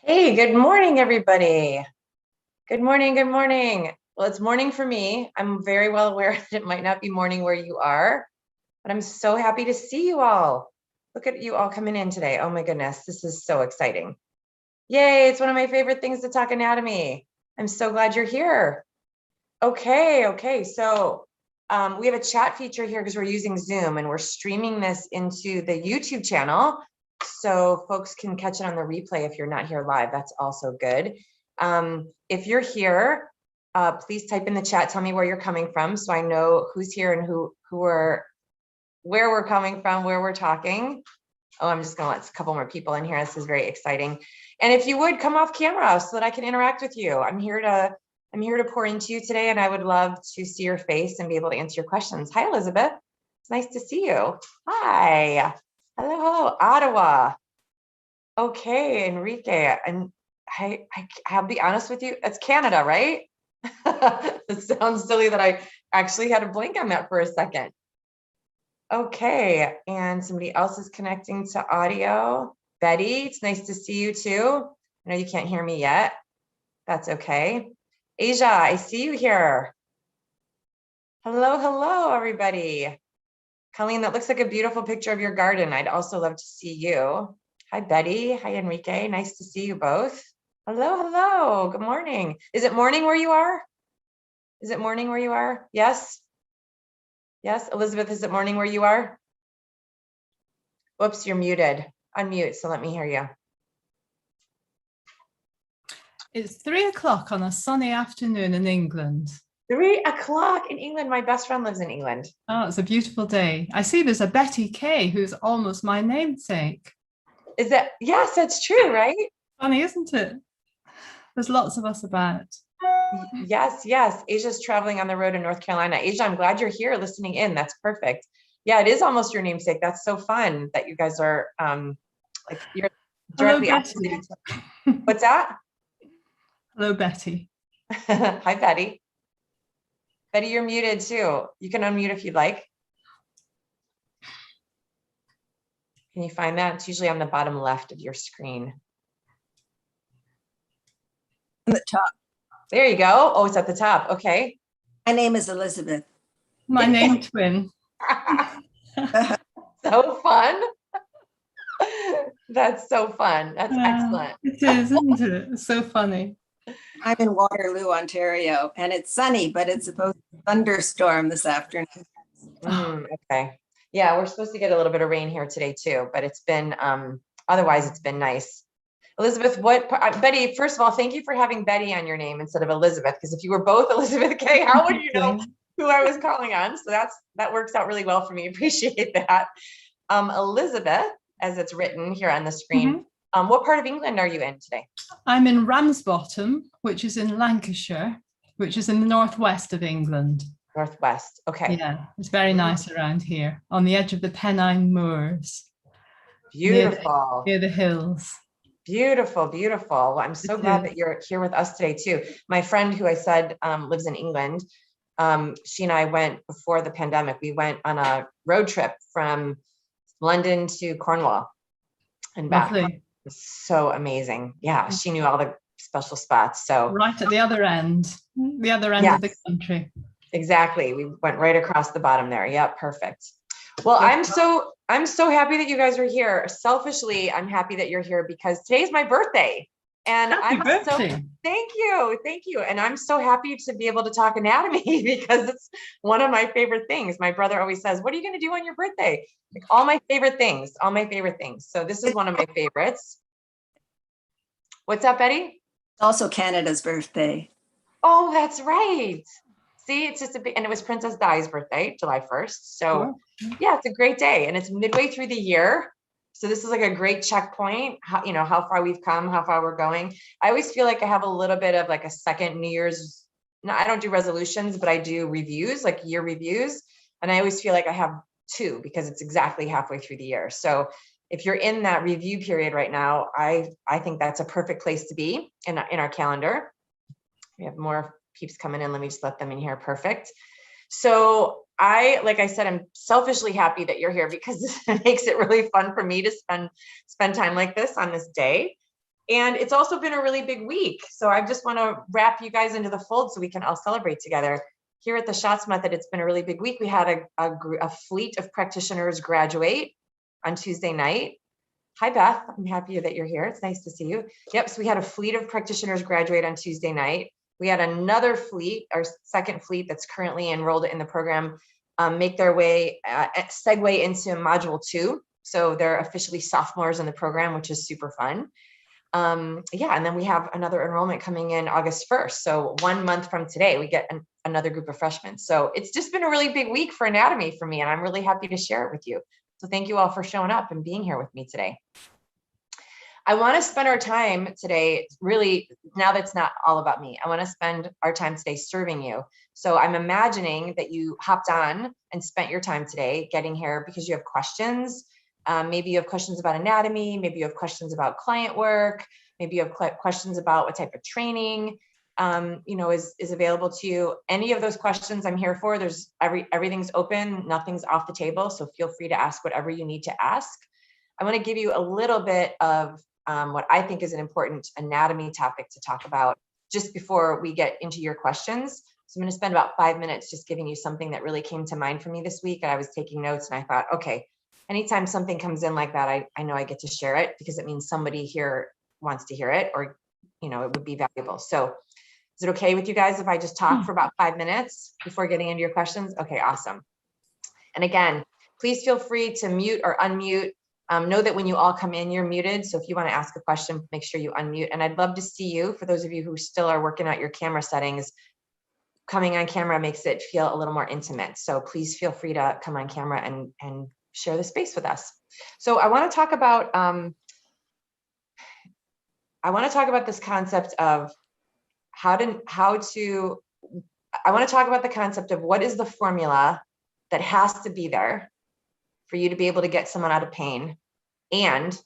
Hey, good morning, everybody. Good morning, good morning. Well, it's morning for me. I'm very well aware that it might not be morning where you are, but I'm so happy to see you all. Look at you all coming in today. Oh my goodness, this is so exciting. Yay, it's one of my favorite things to talk anatomy. I'm so glad you're here. Okay, so we have a chat feature here because we're using Zoom and we're streaming this into the YouTube channel so folks can catch it on the replay if you're not here live. That's also good. If you're here, please type in the chat, tell me where you're coming from so I know who's here and where we're coming from, where we're talking. Oh, I'm just gonna let a couple more people in here. This is very exciting. And if you would come off camera so that I can interact with you. I'm here to pour into you today, and I would love to see your face and be able to answer your questions. Hi, Elizabeth. It's nice to see you. Hi. Hello, Ottawa. Okay, Enrique. And I'll be honest with you, it's Canada, right? It sounds silly that I actually had a blank on that for a second. Okay, and somebody else is connecting to audio. Betty, it's nice to see you too. I know you can't hear me yet. That's okay. Asia, I see you here. Hello, everybody. Colleen, that looks like a beautiful picture of your garden. I'd also love to see you. Hi, Betty. Hi, Enrique. Nice to see you both. Hello. Good morning. Is it morning where you are? Is it morning where you are? Yes? Yes, Elizabeth, is it morning where you are? Whoops, you're muted. Unmute, so let me hear you. It's 3 o'clock on a sunny afternoon in England. 3 o'clock in England. My best friend lives in England. Oh, it's a beautiful day. I see there's a Betty Kay who's almost my namesake. Is that? Yes, that's true, right? Funny, isn't it? There's lots of us about. Yes. Asia's traveling on the road in North Carolina. Asia, I'm glad you're here listening in. That's perfect. Yeah, it is almost your namesake. That's so fun that you guys are like you're directly opposite. What's that? Hello, Betty. Hi, Betty. Betty, you're muted too. You can unmute if you'd like. Can you find that? It's usually on the bottom left of your screen. On the top. There you go. Oh, it's at the top. Okay. My name is Elizabeth. My name twin. So fun. That's so fun. That's excellent. It is, isn't it? It's so funny. I'm in Waterloo, Ontario, and it's sunny, but it's supposed to thunderstorm this afternoon. Okay. Yeah, we're supposed to get a little bit of rain here today too, but it's been otherwise it's been nice. Elizabeth, Betty, first of all, thank you for having Betty on your name instead of Elizabeth, because if you were both Elizabeth Kay, how would you know who I was calling on? So that works out really well for me. Appreciate that. Elizabeth, as it's written here on the screen. What part of England are you in today? I'm in Ramsbottom, which is in Lancashire, which is in the northwest of England. Northwest. Okay. Yeah, it's very nice around here on the edge of the Pennine Moors. Beautiful. Near the hills. Beautiful. Well, I'm so glad that you're here with us today too. My friend who I said lives in England, she and I went before the pandemic. We went on a road trip from London to Cornwall and back. Lovely. So amazing. Yeah, she knew all the special spots. So right at the other end of the country. Exactly. We went right across the bottom there. Yeah, perfect. Well, I'm so happy that you guys are here. Selfishly, I'm happy that you're here because today's my birthday. And Happy birthday. Thank you. And I'm so happy to be able to talk anatomy because it's one of my favorite things. My brother always says, what are you going to do on your birthday? Like all my favorite things. So this is one of my favorites. What's up, Betty? It's also Canada's birthday. Oh, that's right. See, it's just and it was Princess Di's birthday, July 1st. So yeah, it's a great day. And it's midway through the year. So this is like a great checkpoint, how far we've come, how far we're going. I always feel like I have a little bit of like a second New Year's. No, I don't do resolutions, but I do reviews, like year reviews. And I always feel like I have two because it's exactly halfway through the year. So if you're in that review period right now, I think that's a perfect place to be in our calendar. We have more peeps coming in. Let me just let them in here. Perfect. So like I said, I'm selfishly happy that you're here because this makes it really fun for me to spend time like this on this day. And it's also been a really big week. So I just want to wrap you guys into the fold so we can all celebrate together. Here at the Shots Method, it's been a really big week. We had a fleet of practitioners graduate on Tuesday night. Hi, Beth. I'm happy that you're here. It's nice to see you. Yep. So we had a fleet of practitioners graduate on Tuesday night. We had another fleet, our second fleet that's currently enrolled in the program, make their way, segue into module 2. So they're officially sophomores in the program, which is super fun. Yeah, and then we have another enrollment coming in August 1st. So 1 month from today, we get another group of freshmen. So it's just been a really big week for anatomy for me, and I'm really happy to share it with you. So thank you all for showing up and being here with me today. I want to spend our time today, really, now that's not all about me. I want to spend our time today serving you. So I'm imagining that you hopped on and spent your time today getting here because you have questions. Maybe you have questions about anatomy. Maybe you have questions about client work. Maybe you have questions about what type of training is available to you. Any of those questions I'm here for. There's everything's open. Nothing's off the table. So feel free to ask whatever you need to ask. I want to give you a little bit of what I think is an important anatomy topic to talk about just before we get into your questions. So I'm going to spend about 5 minutes just giving you something that really came to mind for me this week. And I was taking notes and I thought, okay, anytime something comes in like that, I know I get to share it because it means somebody here wants to hear it, or, it would be valuable. So is it okay with you guys if I just talk for about 5 minutes before getting into your questions? Okay, awesome. And again, please feel free to mute or unmute. Know that when you all come in, you're muted. So if you want to ask a question, make sure you unmute. And I'd love to see you. For those of you who still are working out your camera settings, coming on camera makes it feel a little more intimate. So please feel free to come on camera and share the space with us. So I want to talk about this concept of I want to talk about the concept of what is the formula that has to be there for you to be able to get someone out of pain. And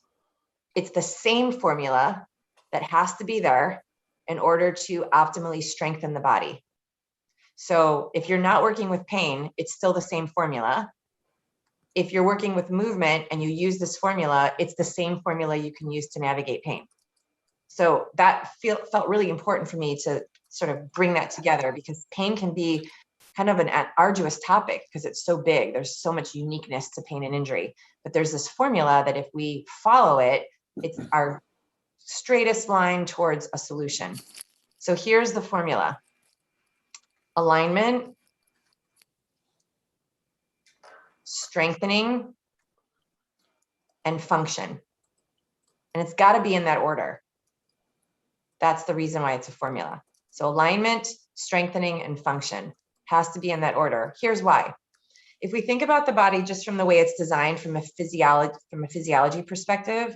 it's the same formula that has to be there in order to optimally strengthen the body. So if you're not working with pain, it's still the same formula. If you're working with movement and you use this formula, it's the same formula you can use to navigate pain. So that felt really important for me to sort of bring that together, because pain can be kind of an arduous topic because it's so big. There's so much uniqueness to pain and injury, but there's this formula that if we follow it, it's our straightest line towards a solution. So here's the formula: alignment, strengthening, and function. And it's got to be in that order. That's the reason why it's a formula. So alignment, strengthening, and function has to be in that order. Here's why. If we think about the body just from the way it's designed from a physiology perspective,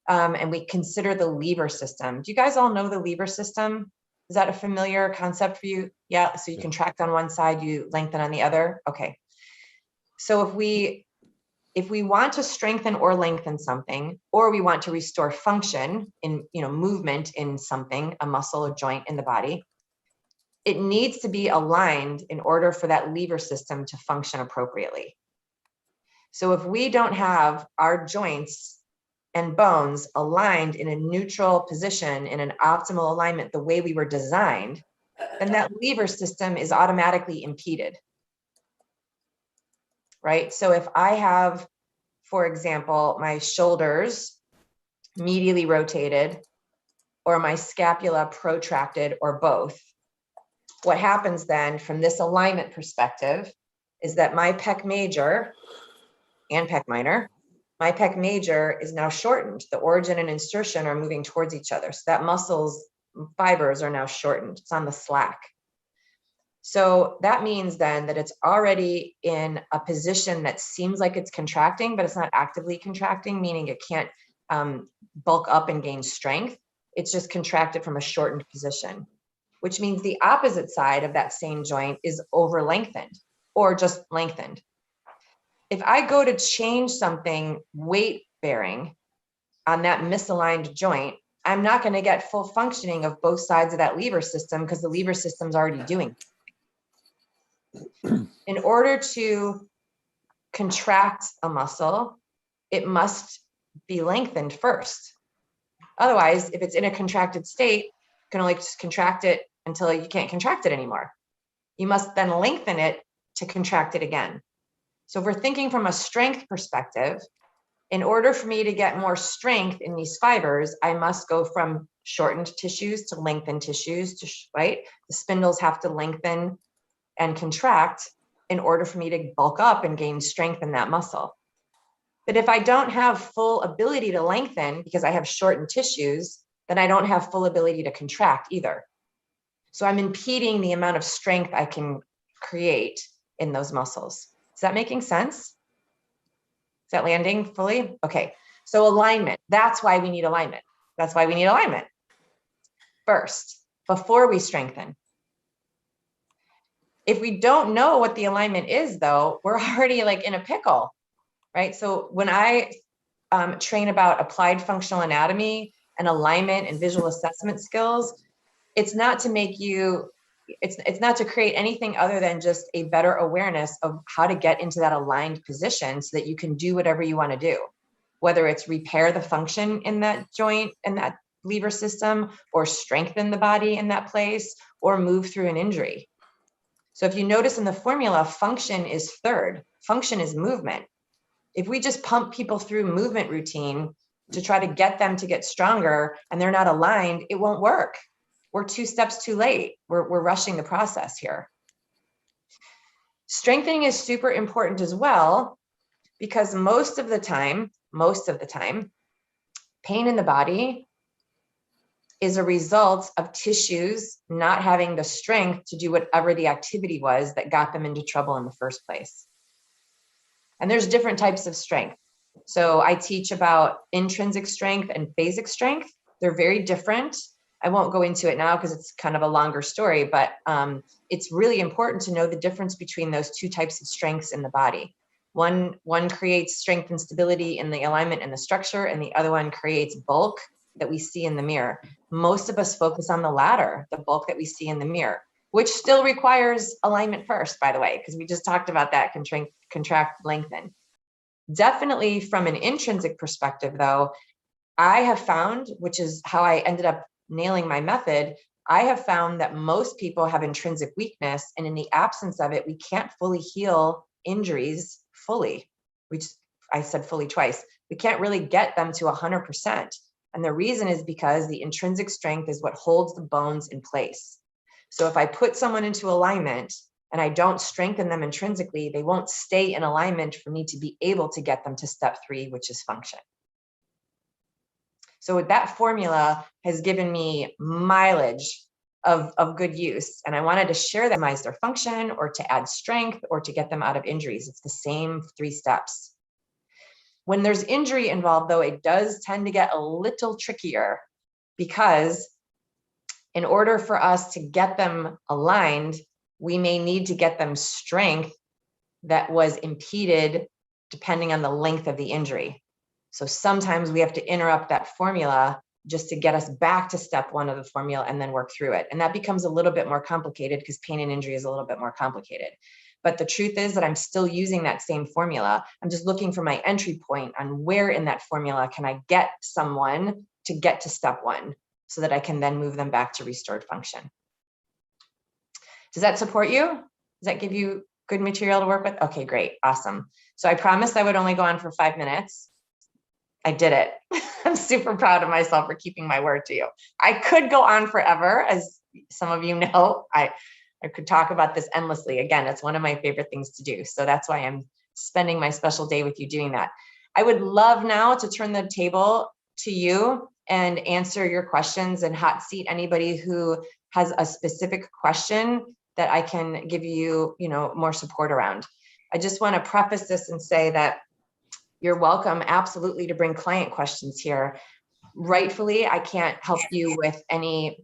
and we consider the lever system. Do you guys all know the lever system? Is that a familiar concept for you? Yeah, so you contract on one side, you lengthen on the other. Okay. So if we want to strengthen or lengthen something, or we want to restore function in, movement in something, a muscle or joint in the body, it needs to be aligned in order for that lever system to function appropriately. So if we don't have our joints and bones aligned in a neutral position, in an optimal alignment, the way we were designed, then that lever system is automatically impeded. Right? So if I have, for example, my shoulders medially rotated or my scapula protracted or both, what happens then from this alignment perspective is that my pec major and pec minor, my pec major is now shortened. The origin and insertion are moving towards each other. So that muscle's fibers are now shortened. It's on the slack. So that means then that it's already in a position that seems like it's contracting, but it's not actively contracting, meaning it can't bulk up and gain strength. It's just contracted from a shortened position, which means the opposite side of that same joint is over lengthened or just lengthened. If I go to change something weight bearing on that misaligned joint, I'm not going to get full functioning of both sides of that lever system because the lever system's already doing it. In order to contract a muscle, it must be lengthened first. Otherwise, if it's in a contracted state, you can only just contract it until you can't contract it anymore. You must then lengthen it to contract it again. So if we're thinking from a strength perspective, in order for me to get more strength in these fibers, I must go from shortened tissues to lengthened tissues, right? The spindles have to lengthen and contract in order for me to bulk up and gain strength in that muscle. But if I don't have full ability to lengthen because I have shortened tissues, then I don't have full ability to contract either. So I'm impeding the amount of strength I can create in those muscles. Is that making sense? Is that landing fully? Okay, so alignment, that's why we need alignment. That's why we need alignment first, before we strengthen. If we don't know what the alignment is though, we're already like in a pickle, right? So when I train about applied functional anatomy and alignment and visual assessment skills, it's not to make you, it's not to create anything other than just a better awareness of how to get into that aligned position so that you can do whatever you want to do, whether it's repair the function in that joint, in that lever system, or strengthen the body in that place, or move through an injury. So if you notice in the formula, function is third. Function is movement. If we just pump people through movement routine to try to get them to get stronger and they're not aligned, it won't work. We're 2 steps too late. We're rushing the process here. Strengthening is super important as well, because most of the time, pain in the body is a result of tissues not having the strength to do whatever the activity was that got them into trouble in the first place. And there's different types of strength. So I teach about intrinsic strength and phasic strength. They're very different. I won't go into it now because it's kind of a longer story, but it's really important to know the difference between those 2 types of strengths in the body. One creates strength and stability in the alignment and the structure, and the other one creates bulk that we see in the mirror. Most of us focus on the latter, the bulk that we see in the mirror, which still requires alignment first, by the way, because we just talked about that, contract, lengthen. Definitely from an intrinsic perspective though, I have found, which is how I ended up nailing my method, I have found that most people have intrinsic weakness, and in the absence of it, we can't fully heal injuries fully. I said fully twice. We can't really get them to 100%. And the reason is because the intrinsic strength is what holds the bones in place. So if I put someone into alignment and I don't strengthen them intrinsically, they won't stay in alignment for me to be able to get them to step 3, which is function. So that formula has given me mileage of good use. And I wanted to share that, optimize their function or to add strength or to get them out of injuries. It's the same 3 steps. When there's injury involved though, it does tend to get a little trickier, because in order for us to get them aligned, we may need to get them strength that was impeded depending on the length of the injury. So sometimes we have to interrupt that formula just to get us back to step 1 of the formula and then work through it. And that becomes a little bit more complicated because pain and injury is a little bit more complicated. But the truth is that I'm still using that same formula. I'm just looking for my entry point on where in that formula can I get someone to get to step 1 so that I can then move them back to restored function. Does that support you? Does that give you good material to work with? Okay, great, awesome. So I promised I would only go on for 5 minutes. I did it. I'm super proud of myself for keeping my word to you. I could go on forever, as some of you know. I could talk about this endlessly. Again, it's one of my favorite things to do. So that's why I'm spending my special day with you doing that. I would love now to turn the table to you and answer your questions and hot seat anybody who has a specific question that I can give you, more support around. I just want to preface this and say that you're welcome absolutely to bring client questions here. Rightfully, I can't help you with any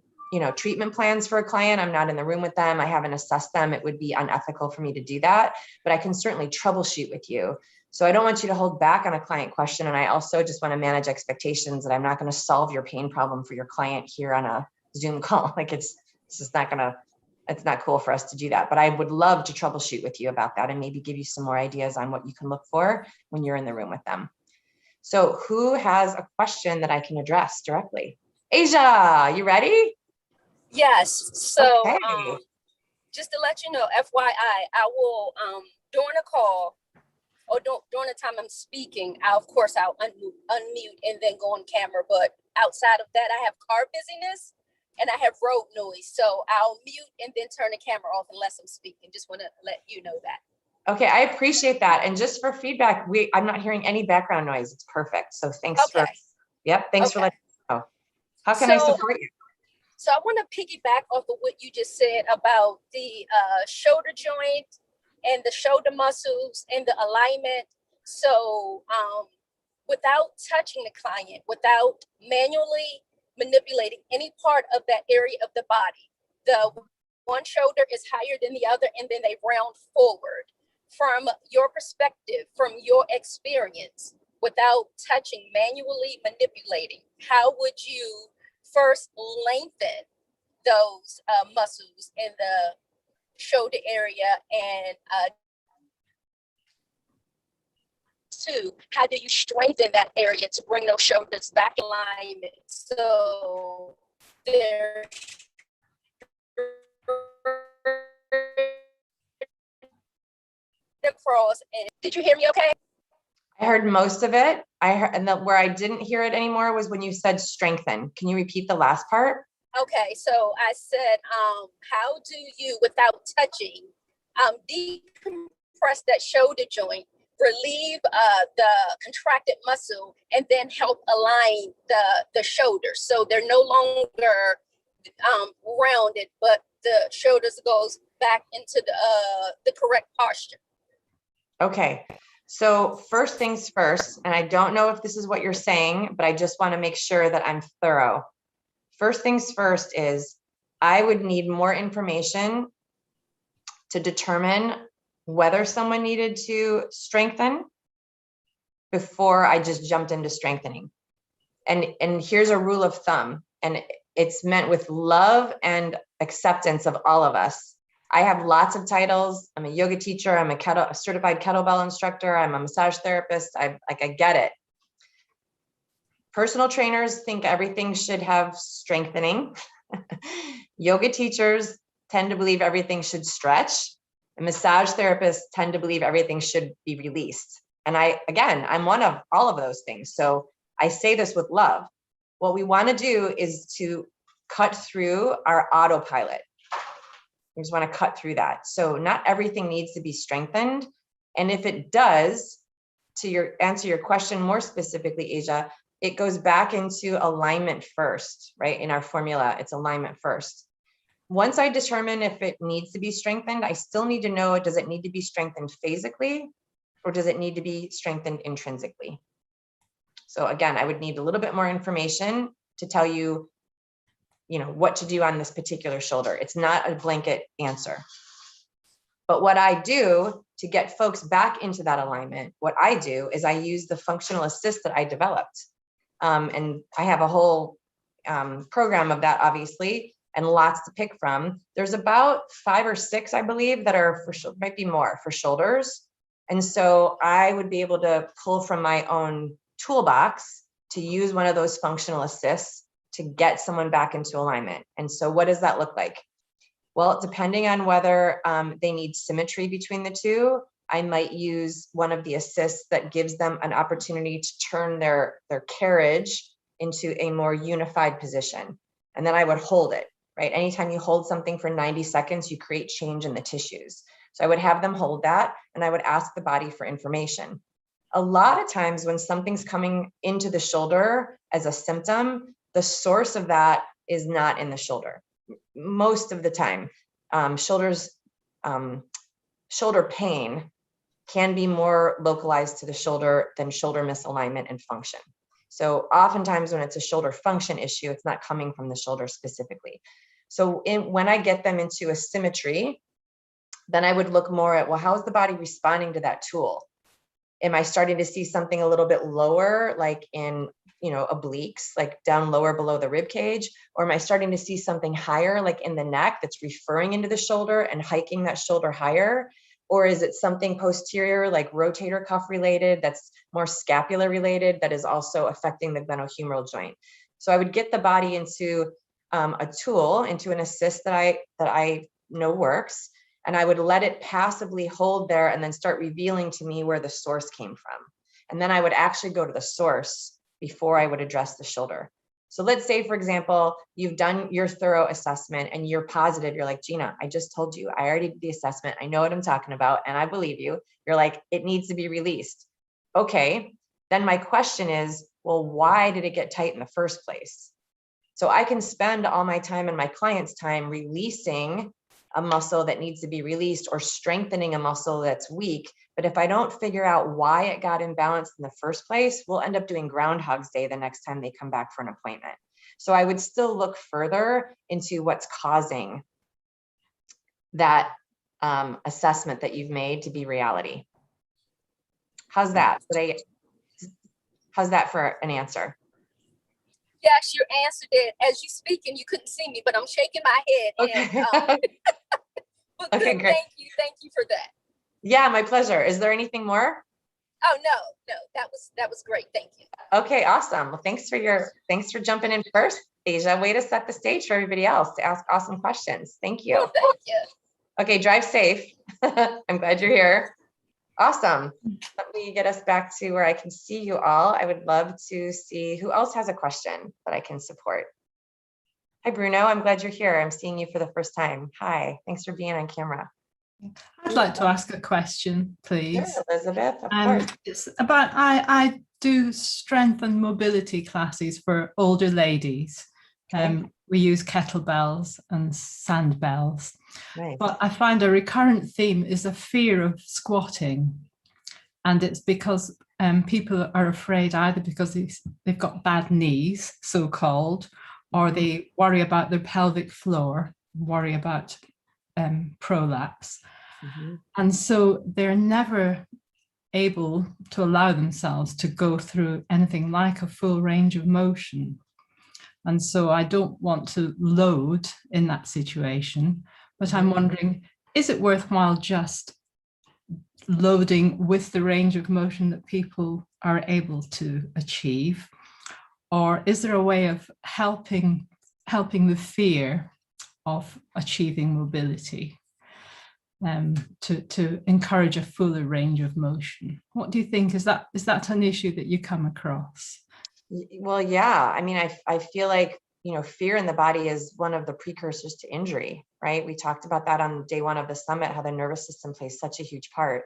treatment plans for a client. I'm not in the room with them. I haven't assessed them. It would be unethical for me to do that, but I can certainly troubleshoot with you. So I don't want you to hold back on a client question. And I also just want to manage expectations that I'm not going to solve your pain problem for your client here on a Zoom call. Like it's not cool for us to do that, but I would love to troubleshoot with you about that and maybe give you some more ideas on what you can look for when you're in the room with them. So who has a question that I can address directly? Asia, you ready? Yes. So Okay. just to let you know, FYI, I will during a call or during the time I'm speaking, of course I'll unmute and then go on camera. But outside of that, I have car busyness and I have road noise. So I'll mute and then turn the camera off unless I'm speaking. Just want to let you know that. Okay, I appreciate that. And just for feedback, I'm not hearing any background noise. It's perfect. So thanks for Okay. letting me know. How can I So- support you? So I want to piggyback off of what you just said about the shoulder joint and the shoulder muscles and the alignment. So without touching the client, without manually manipulating any part of that area of the body, the one shoulder is higher than the other and then they round forward. From your perspective, from your experience, without touching, manually manipulating, how would you first lengthen those muscles in the shoulder area, and two, how do you strengthen that area to bring those shoulders back in alignment so they're across? And did you hear me okay? I heard most of it. Where I didn't hear it anymore was when you said strengthen. Can you repeat the last part? Okay, so I said, how do you, without touching, decompress that shoulder joint, relieve the contracted muscle, and then help align the shoulders so they're no longer rounded, but the shoulders goes back into the correct posture. Okay. So first things first, and I don't know if this is what you're saying, but I just want to make sure that I'm thorough. First things first is I would need more information to determine whether someone needed to strengthen before I just jumped into strengthening. And here's a rule of thumb, and it's meant with love and acceptance of all of us. I have lots of titles. I'm a yoga teacher. I'm a certified kettlebell instructor. I'm a massage therapist. I get it. Personal trainers think everything should have strengthening. Yoga teachers tend to believe everything should stretch. And massage therapists tend to believe everything should be released. And I'm one of all of those things. So I say this with love. What we want to do is to cut through our autopilot. We just want to cut through that. So not everything needs to be strengthened. And if it does, to answer your question more specifically, Asia, it goes back into alignment first, right? In our formula, it's alignment first. Once I determine if it needs to be strengthened, I still need to know, does it need to be strengthened physically or does it need to be strengthened intrinsically? So again, I would need a little bit more information to tell you, what to do on this particular shoulder. It's not a blanket answer. But what I do to get folks back into that alignment, what I do is I use the functional assist that I developed. And I have a whole program of that, obviously, and lots to pick from. There's about 5 or 6, I believe, that are might be more for shoulders. And so I would be able to pull from my own toolbox to use one of those functional assists to get someone back into alignment. And so what does that look like? Well, depending on whether they need symmetry between the two, I might use one of the assists that gives them an opportunity to turn their carriage into a more unified position. And then I would hold it, right? Anytime you hold something for 90 seconds, you create change in the tissues. So I would have them hold that, and I would ask the body for information. A lot of times when something's coming into the shoulder as a symptom, the source of that is not in the shoulder. Most of the time, shoulder pain can be more localized to the shoulder than shoulder misalignment and function. So oftentimes when it's a shoulder function issue, it's not coming from the shoulder specifically. So when I get them into a symmetry, then I would look more at, well, how is the body responding to that tool? Am I starting to see something a little bit lower, like in, obliques, like down lower below the rib cage? Or am I starting to see something higher, like in the neck, that's referring into the shoulder and hiking that shoulder higher? Or is it something posterior, like rotator cuff related, that's more scapular related, that is also affecting the glenohumeral joint? So I would get the body into a tool, into an assist that I know works, and I would let it passively hold there and then start revealing to me where the source came from. And then I would actually go to the source before I would address the shoulder. So let's say, for example, you've done your thorough assessment and you're positive. You're like, Gina, I just told you, I already did the assessment. I know what I'm talking about. And I believe you. You're like, it needs to be released. Okay. Then my question is, well, why did it get tight in the first place? So I can spend all my time and my client's time releasing a muscle that needs to be released or strengthening a muscle that's weak. But if I don't figure out why it got imbalanced in the first place, we'll end up doing Groundhog's Day the next time they come back for an appointment. So I would still look further into what's causing that assessment that you've made to be reality. How's that? How's that for an answer? Yes, you answered it. As you speaking, you couldn't see me, but I'm shaking my head. Okay. And, but Okay, good, great. Thank you for that. Yeah, my pleasure. Is there anything more? Oh no, that was great. Thank you. Okay, awesome. Well, thanks for jumping in first, Asia. Way to set the stage for everybody else to ask awesome questions. Thank you. Well, thank you. Okay, drive safe. I'm glad you're here. Awesome. Let me get us back to where I can see you all. I would love to see who else has a question that I can support. Hi, Bruno. I'm glad you're here. I'm seeing you for the first time. Hi, thanks for being on camera. I'd like to ask a question, please. Sure, Elizabeth, of course. It's about, I do strength and mobility classes for older ladies. Okay. We use kettlebells and sandbells. Nice. But I find a recurrent theme is a fear of squatting. And it's because people are afraid either because they've got bad knees, so-called, or they worry about their pelvic floor, worry about prolapse. Mm-hmm. And so they're never able to allow themselves to go through anything like a full range of motion. And so I don't want to load in that situation, but I'm wondering, is it worthwhile just loading with the range of motion that people are able to achieve? Or is there a way of helping the fear of achieving mobility to encourage a fuller range of motion? What do you think? Is that an issue that you come across? Well, yeah. I mean, I feel like, fear in the body is one of the precursors to injury, right? We talked about that on day one of the summit, how the nervous system plays such a huge part.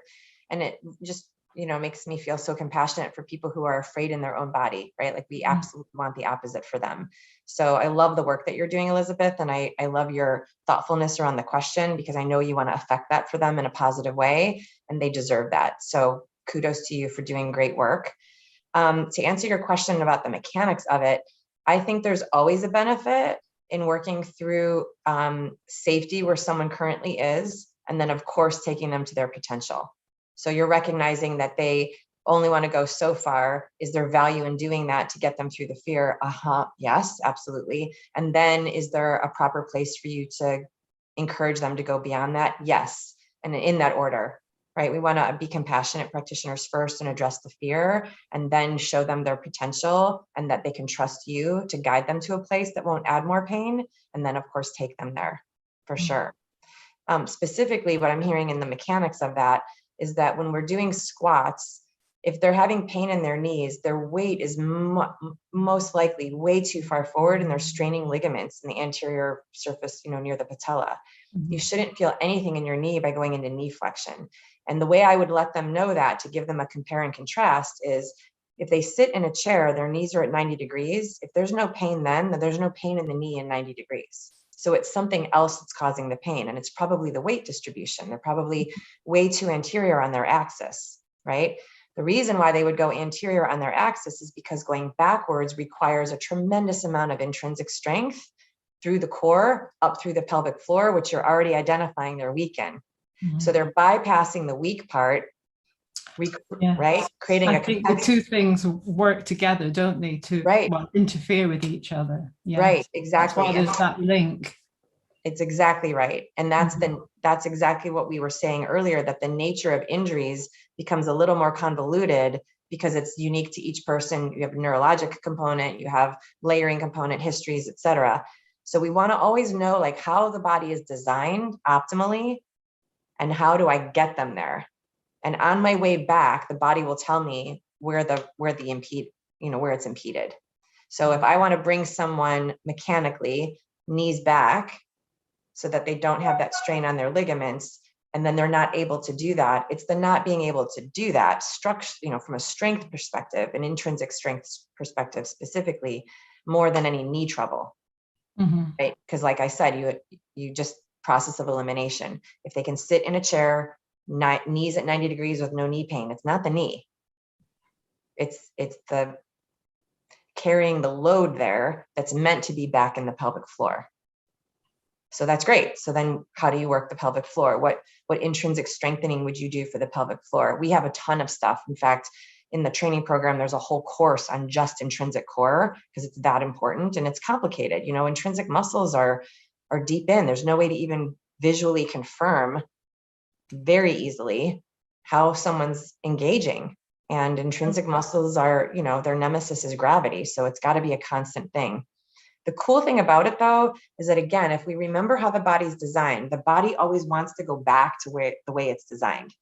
And it just, makes me feel so compassionate for people who are afraid in their own body, right? Like we absolutely want the opposite for them. So I love the work that you're doing, Elizabeth. And I love your thoughtfulness around the question, because I know you want to affect that for them in a positive way, and they deserve that. So kudos to you for doing great work. To answer your question about the mechanics of it, I think there's always a benefit in working through safety where someone currently is, and then of course taking them to their potential. So you're recognizing that they only want to go so far. Is there value in doing that to get them through the fear? Yes, absolutely. And then is there a proper place for you to encourage them to go beyond that? Yes. And in that order, right? We want to be compassionate practitioners first and address the fear, and then show them their potential and that they can trust you to guide them to a place that won't add more pain. And then of course, take them there for sure. Specifically, what I'm hearing in the mechanics of that is that when we're doing squats, if they're having pain in their knees, their weight is most likely way too far forward, and they're straining ligaments in the anterior surface, near the patella. Mm-hmm. You shouldn't feel anything in your knee by going into knee flexion. And the way I would let them know that, to give them a compare and contrast, is if they sit in a chair, their knees are at 90 degrees. If there's no pain then there's no pain in the knee in 90 degrees. So it's something else that's causing the pain. And it's probably the weight distribution. They're probably way too anterior on their axis, right? The reason why they would go anterior on their axis is because going backwards requires a tremendous amount of intrinsic strength through the core, up through the pelvic floor, which you're already identifying they're weak in. Mm-hmm. So they're bypassing the weak part, right? Creating I think the two things work together, don't they, to interfere with each other. Yes. Right, exactly. That's why there's that link. It's exactly right. And that's exactly what we were saying earlier, that the nature of injuries becomes a little more convoluted because it's unique to each person. You have a neurologic component, you have layering component, histories, etc. So we want to always know like how the body is designed optimally and how do I get them there. And on my way back, the body will tell me where it's impeded. So if I want to bring someone mechanically knees back so that they don't have that strain on their ligaments, and then they're not able to do that, it's the not being able to do that structure, from a strength perspective, an intrinsic strength perspective specifically, more than any knee trouble, right? Because like I said, you just process of elimination. If they can sit in a chair, knees at 90 degrees with no knee pain, it's not the knee. It's the carrying the load there that's meant to be back in the pelvic floor. So that's great. So then how do you work the pelvic floor? What intrinsic strengthening would you do for the pelvic floor? We have a ton of stuff. In fact, in the training program, there's a whole course on just intrinsic core because it's that important and it's complicated. Intrinsic muscles are deep in. There's no way to even visually confirm very easily how someone's engaging. And intrinsic muscles are, their nemesis is gravity. So it's got to be a constant thing. The cool thing about it, though, is that, again, if we remember how the body's designed, the body always wants to go back to the way it's designed.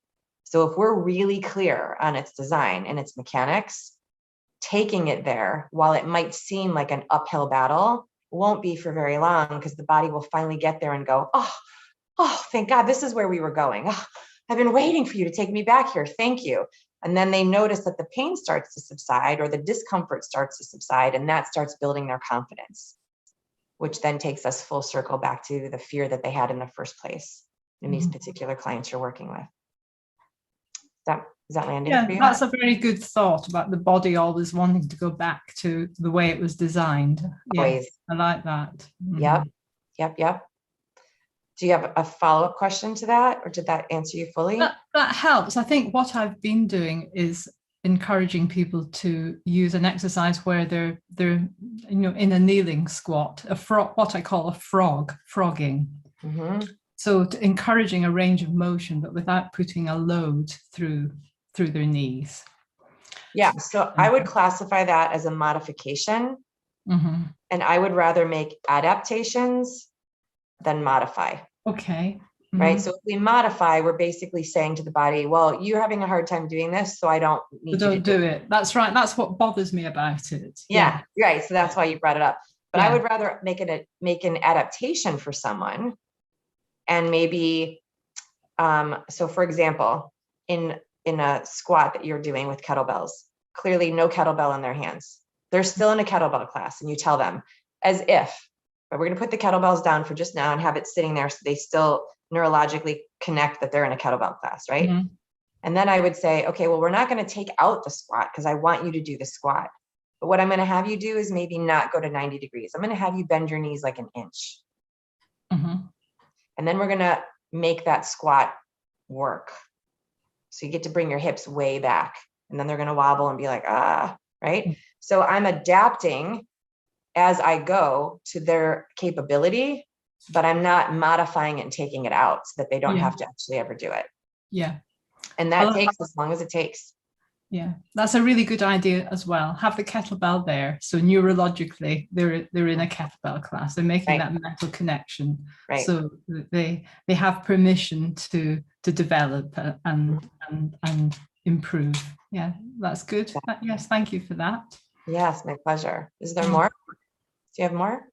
So if we're really clear on its design and its mechanics, taking it there, while it might seem like an uphill battle, won't be for very long because the body will finally get there and go, oh, thank God, this is where we were going. Oh, I've been waiting for you to take me back here. Thank you. And then they notice that the pain starts to subside or the discomfort starts to subside, and that starts building their confidence, which then takes us full circle back to the fear that they had in the first place in these particular clients you're working with. Is that landing for you? That's a very good thought about the body always wanting to go back to the way it was designed. Always. I like that. Yep. Do you have a follow-up question to that, or did that answer you fully? That helps. I think what I've been doing is encouraging people to use an exercise where they're in a kneeling squat, what I call frogging. So encouraging a range of motion, but without putting a load through their knees. Yeah. So I would classify that as a modification, and I would rather make adaptations than modify. Okay. Right. So if we modify, we're basically saying to the body, well, you're having a hard time doing this, so I don't need you to do it. That's right. That's what bothers me about it. Yeah. Right. So that's why you brought it up. But I would rather make an adaptation for someone. And maybe, so for example, in a squat that you're doing with kettlebells, clearly no kettlebell in their hands. They're still in a kettlebell class, and you tell them as if, but we're going to put the kettlebells down for just now and have it sitting there so they still neurologically connect that they're in a kettlebell class, right? And then I would say, okay, well, we're not going to take out the squat because I want you to do the squat. But what I'm going to have you do is maybe not go to 90 degrees. I'm going to have you bend your knees like an inch. And then we're going to make that squat work. So you get to bring your hips way back, and then they're going to wobble and be like, right? So I'm adapting as I go to their capability, but I'm not modifying it and taking it out so that they don't have to actually ever do it. Yeah. And that takes as long as it takes. Yeah, that's a really good idea as well. Have the kettlebell there. So neurologically, they're in a kettlebell class. They're making that mental connection. Right. So they have permission to develop and improve. Yeah, that's good. Yes, thank you for that. Yes, my pleasure. Is there more? Do you have more?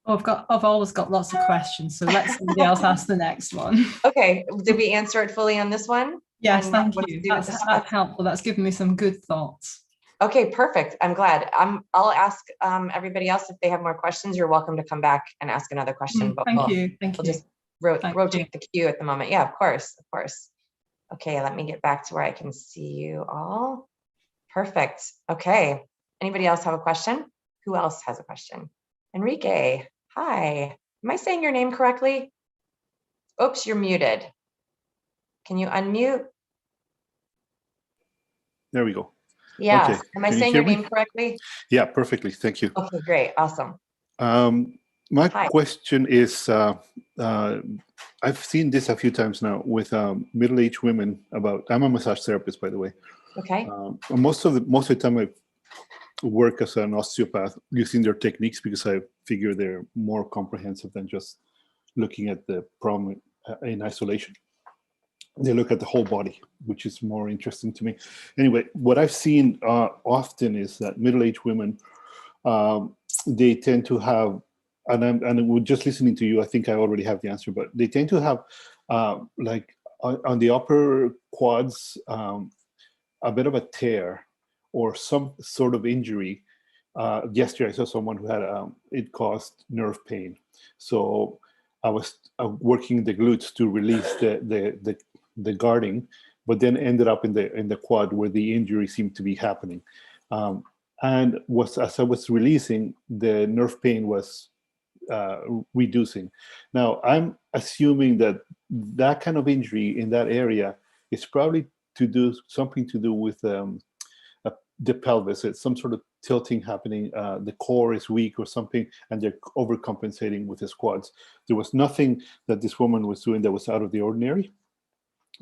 Oh, I've always got lots of questions. So let somebody else ask the next one. Okay. Did we answer it fully on this one? Yes, thank you. That's helpful. That's given me some good thoughts. Okay, perfect. I'm glad. I'll ask everybody else if they have more questions. You're welcome to come back and ask another question. But Thank you. We'll just rotate the queue at the moment. Yeah, of course. Okay, let me get back to where I can see you all. Perfect. Okay. Anybody else have a question? Who else has a question? Enrique. Hi. Am I saying your name correctly? Oops, you're muted. Can you unmute? There we go. Yeah. Okay. Am I saying your name correctly? Yeah, perfectly. Thank you. Okay, great. Awesome. My Hi. question is, I've seen this a few times now with middle-aged women. I'm a massage therapist, by the way. Okay. Most of the time I work as an osteopath using their techniques because I figure they're more comprehensive than just looking at the problem in isolation. They look at the whole body, which is more interesting to me. Anyway, what I've seen often is that middle-aged women, they tend to have, and just listening to you, I think I already have the answer, but they tend to have like on the upper quads, a bit of a tear or some sort of injury. Yesterday I saw someone who had, it caused nerve pain. So I was working the glutes to release the guarding, but then ended up in the quad where the injury seemed to be happening. And as I was releasing, the nerve pain was reducing. Now, I'm assuming that kind of injury in that area is probably something to do with the pelvis. It's some sort of tilting happening. The core is weak or something, and they're overcompensating with the quads. There was nothing that this woman was doing that was out of the ordinary.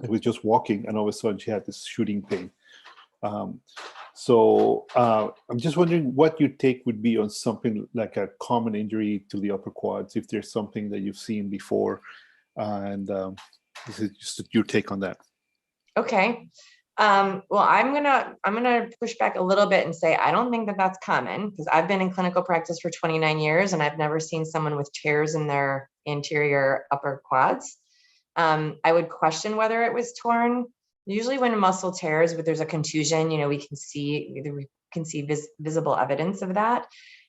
It was just walking, and all of a sudden she had this shooting pain. So I'm just wondering what your take would be on something like a common injury to the upper quads, if there's something that you've seen before, and this is just your take on that. Okay. Well, I'm gonna push back a little bit and say I don't think that that's common, because I've been in clinical practice for 29 years and I've never seen someone with tears in their anterior upper quads. I would question whether it was torn. Usually when a muscle tears, but there's a contusion, we can see visible evidence of that.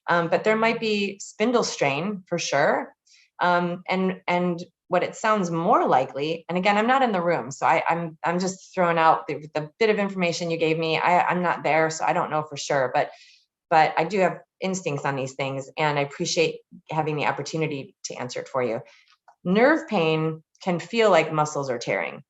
But there might be spindle strain for sure. And what it sounds more likely, and again, I'm not in the room, so I'm just throwing out the bit of information you gave me. I'm not there, so I don't know for sure, but I do have instincts on these things, and I appreciate having the opportunity to answer it for you. Nerve pain can feel like muscles are tearing.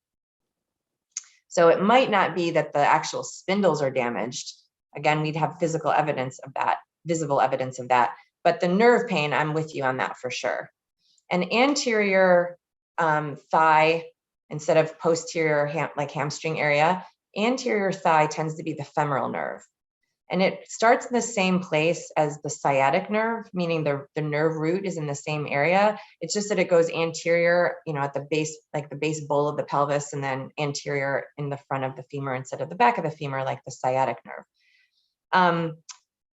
So it might not be that the actual spindles are damaged. Again, we'd have visible evidence of that, but the nerve pain, I'm with you on that for sure. An anterior thigh instead of posterior like hamstring area, anterior thigh tends to be the femoral nerve. And it starts in the same place as the sciatic nerve, meaning the nerve root is in the same area. It's just that it goes anterior, at the base, like the base bowl of the pelvis, and then anterior in the front of the femur instead of the back of the femur, like the sciatic nerve.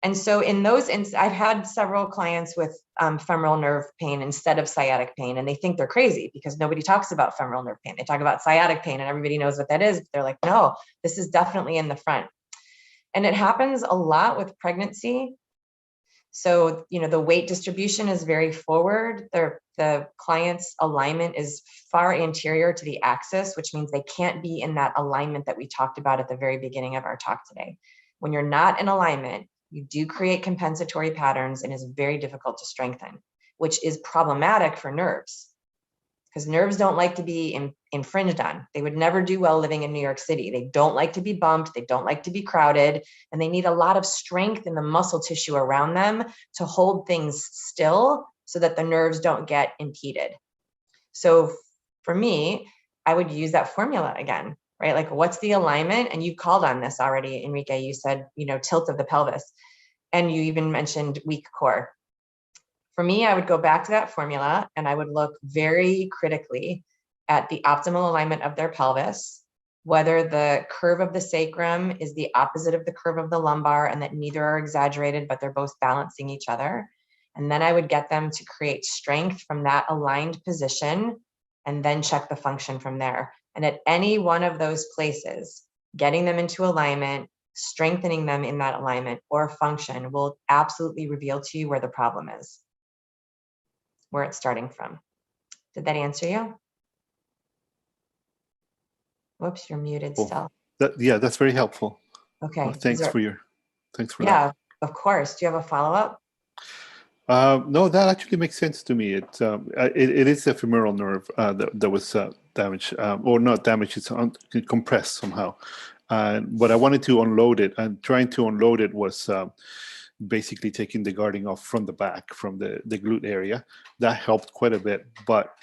And so in those, I've had several clients with femoral nerve pain instead of sciatic pain, and they think they're crazy because nobody talks about femoral nerve pain. They talk about sciatic pain and everybody knows what that is. They're like, no, this is definitely in the front. And it happens a lot with pregnancy. So, the weight distribution is very forward. The client's alignment is far anterior to the axis, which means they can't be in that alignment that we talked about at the very beginning of our talk today. When you're not in alignment, you do create compensatory patterns and is very difficult to strengthen, which is problematic for nerves, because nerves don't like to be infringed on. They would never do well living in New York City. They don't like to be bumped. They don't like to be crowded. And they need a lot of strength in the muscle tissue around them to hold things still so that the nerves don't get impeded. So for me, I would use that formula again, right? Like, what's the alignment? And you called on this already, Enrique. You said, tilt of the pelvis. And you even mentioned weak core. For me, I would go back to that formula and I would look very critically at the optimal alignment of their pelvis, whether the curve of the sacrum is the opposite of the curve of the lumbar and that neither are exaggerated, but they're both balancing each other. And then I would get them to create strength from that aligned position and then check the function from there. And at any one of those places, getting them into alignment, strengthening them in that alignment or function will absolutely reveal to you where the problem is, where it's starting from. Did that answer you? Whoops, you're muted still. Yeah, that's very helpful. Okay. Well, thanks for that. Yeah, of course. Do you have a follow-up? No, that actually makes sense to me. It is a femoral nerve that was damaged, or not damaged. It's compressed somehow. But I wanted to unload it, and trying to unload it was basically taking the guarding off from the back, from the glute area. That helped quite a bit, but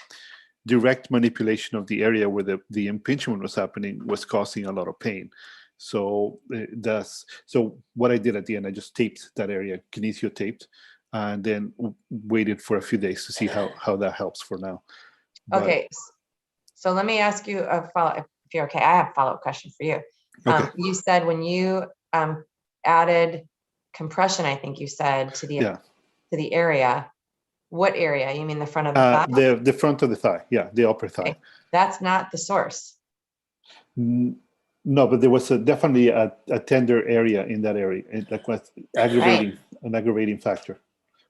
direct manipulation of the area where the impingement was happening was causing a lot of pain. So so what I did at the end, I just taped that area, kinesio taped, and then waited for a few days to see how that helps for now. Okay, so let me ask you a follow-up, if you're okay. I have a follow-up question for you. Okay. You said when you added compression, I think you said to the area. What area? You mean the front of the thigh? The front of the thigh, yeah, the upper thigh. Okay. That's not the source. No, but there was definitely a tender area in that area, like was aggravating, an aggravating factor.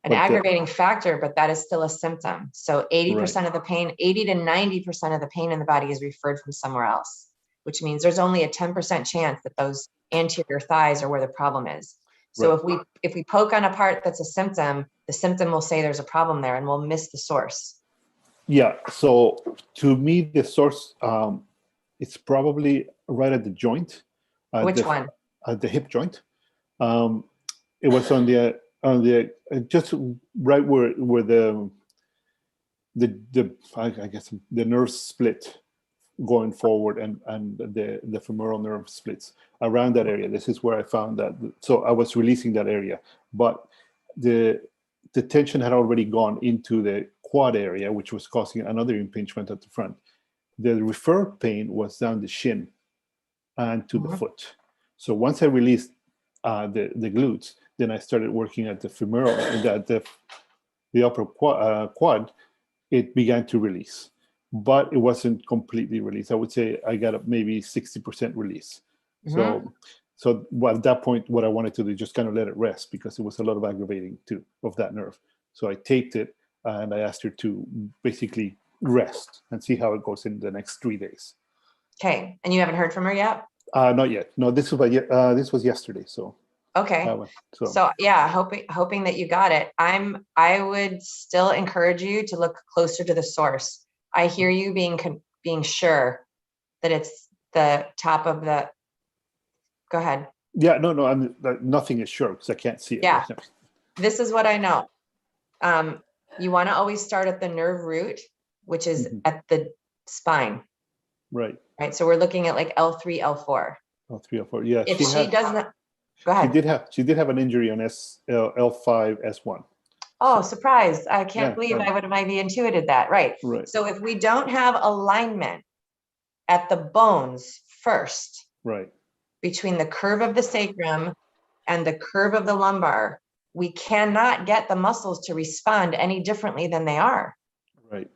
An aggravating factor, but that is still a symptom. So 80% of the pain, 80 to 90% of the pain in the body is referred from somewhere else, which means there's only a 10% chance that those anterior thighs are where the problem is. So if we poke on a part that's a symptom, the symptom will say there's a problem there and we'll miss the source. Yeah. So to me, the source, it's probably right at the joint. Which one? At the hip joint. It was on the just right where the I guess the nerves split going forward, and the femoral nerve splits around that area. This is where I found that. So I was releasing that area, but the tension had already gone into the quad area, which was causing another impingement at the front. The referred pain was down the shin and to the foot. So once I released the glutes, then I started working at the femoral, at the upper quad. It began to release, but it wasn't completely released. I would say I got maybe 60% release. So at that point, what I wanted to do is just kind of let it rest, because it was a lot of aggravating too of that nerve. So I taped it and I asked her to basically rest and see how it goes in the next 3 days. Okay, and you haven't heard from her yet? Not yet. No, this was yesterday. So okay. So yeah, hoping that you got it. I would still encourage you to look closer to the source. I hear you being sure that it's the top of the. Go ahead. Yeah, no, I'm nothing is sure because I can't see it. Yeah, this is what I know. You want to always start at the nerve root, which is at the spine. Right. Right. So we're looking at like L3, L4. L3, L4. Yeah. If she doesn't. Go ahead. She did have an injury on L5, S1. Oh, surprise. I can't believe I would have maybe intuited that. Right. So if we don't have alignment at the bones first, between the curve of the sacrum and the curve of the lumbar, we cannot get the muscles to respond any differently than they are. Right.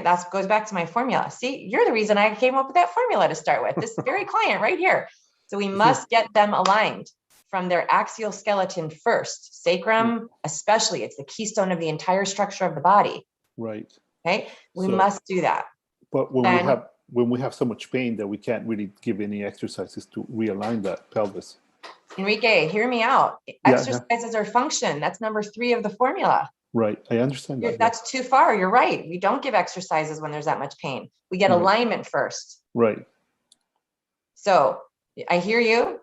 That goes back to my formula. See, you're the reason I came up with that formula to start with. This very client right here. So we must get them aligned from their axial skeleton first. Sacrum, especially, it's the keystone of the entire structure of the body. Right. Okay. We must do that. But when we have so much pain that we can't really give any exercises to realign that pelvis. Enrique, hear me out. Exercises are function. That's number 3 of the formula. Right. I understand that. That's too far. You're right. We don't give exercises when there's that much pain. We get alignment first. Right. So I hear you,